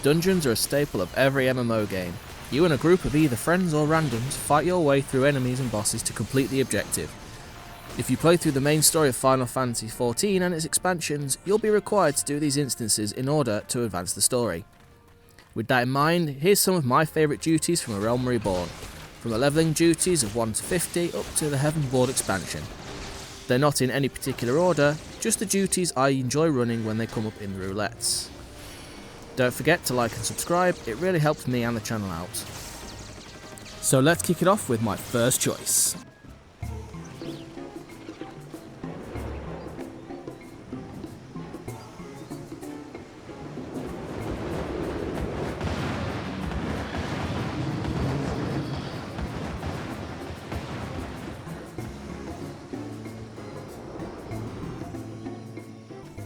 Dungeons are a staple of every MMO game. You and a group of either friends or randoms fight your way through enemies and bosses to complete the objective. If you play through the main story of Final Fantasy XIV and its expansions, you'll be required to do these instances in order to advance the story. With that in mind, here's some of my favourite duties from A Realm Reborn, from the levelling duties of 1 to 50 up to the Heavenboard expansion. They're not in any particular order, just the duties I enjoy running when they come up in the roulettes. Don't forget to like and subscribe, it really helps me and the channel out. So let's kick it off with my first choice.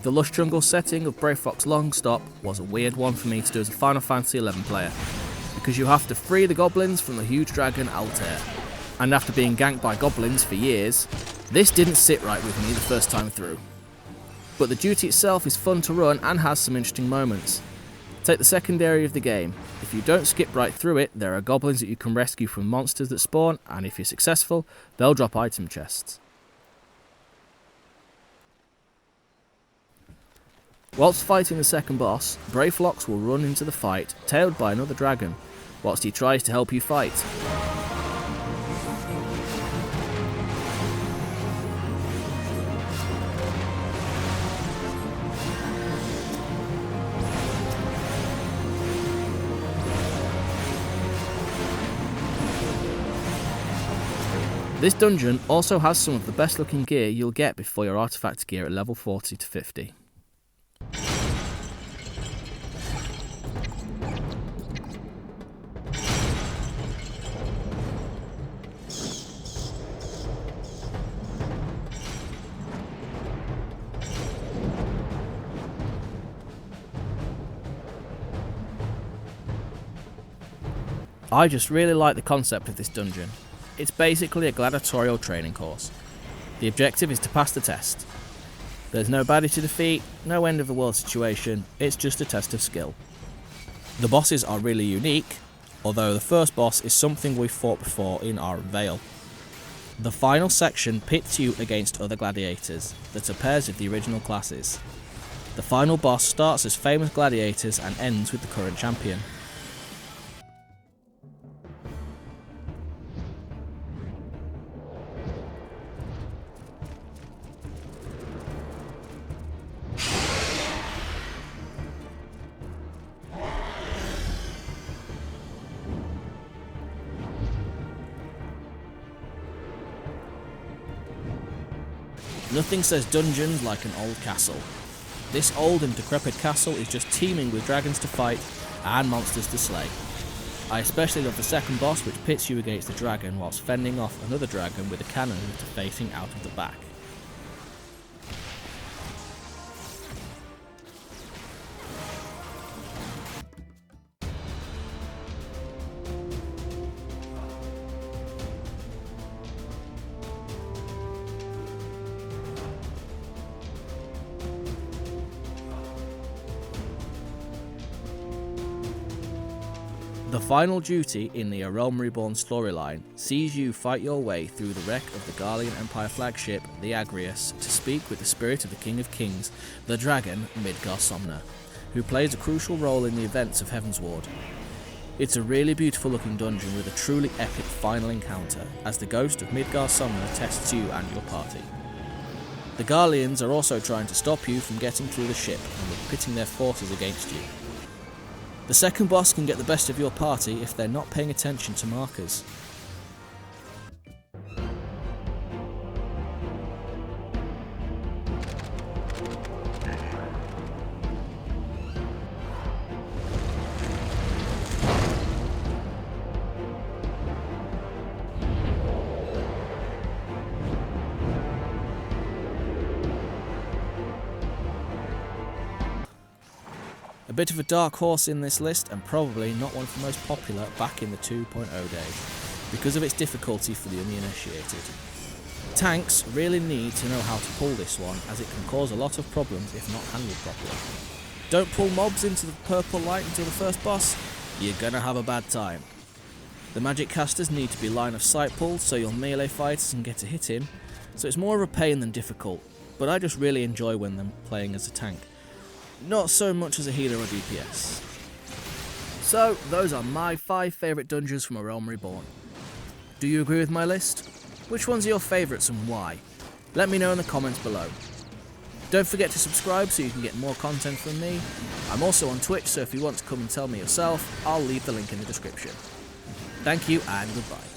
The lush jungle setting of Brave Fox Longstop was a weird one for me to do as a Final Fantasy XI player, because you have to free the goblins from the huge dragon Altair, and after being ganked by goblins for years, this didn't sit right with me the first time through. But the duty itself is fun to run and has some interesting moments. Take the second area of the game. If you don't skip right through it, there are goblins that you can rescue from monsters that spawn, and if you're successful, they'll drop item chests. Whilst fighting the second boss, Brave Fox will run into the fight, tailed by another dragon, whilst he tries to help you fight. This dungeon also has some of the best looking gear you'll get before your artifact gear at level 40 to 50. I just really like the concept of this dungeon. It's basically a gladiatorial training course. The objective is to pass the test. There's no baddie to defeat, no end of the world situation, it's just a test of skill. The bosses are really unique, although the first boss is something we've fought before in Iron Vale. The final section pits you against other gladiators that are pairs of the original classes. The final boss starts as famous gladiators and ends with the current champion. Nothing says dungeons like an old castle. This old and decrepit castle is just teeming with dragons to fight and monsters to slay. I especially love the second boss, which pits you against the dragon whilst fending off another dragon with a cannon that are facing out of the back. The final duty in the A Realm Reborn storyline sees you fight your way through the wreck of the Garlean Empire flagship, the Agrius, to speak with the spirit of the King of Kings, the dragon Midgard-Somna, who plays a crucial role in the events of Heavensward. It's a really beautiful looking dungeon with a truly epic final encounter, as the ghost of Midgard-Somna tests you and your party. The Garleans are also trying to stop you from getting through the ship and are pitting their forces against you. The second boss can get the best of your party if they're not paying attention to markers. A bit of a dark horse in this list, and probably not one of the most popular back in the 2.0 days, because of its difficulty for the uninitiated. Tanks really need to know how to pull this one, as it can cause a lot of problems if not handled properly. Don't pull mobs into the purple light until the first boss, you're gonna have a bad time. The magic casters need to be line of sight pulled so your melee fighters can get a hit in, so it's more of a pain than difficult, but I just really enjoy when I'm playing as a tank. Not so much as a healer or DPS. So, those are my 5 favourite dungeons from A Realm Reborn. Do you agree with my list? Which ones are your favourites and why? Let me know in the comments below. Don't forget to subscribe so you can get more content from me. I'm also on Twitch, so if you want to come and tell me yourself, I'll leave the link in the description. Thank you and goodbye.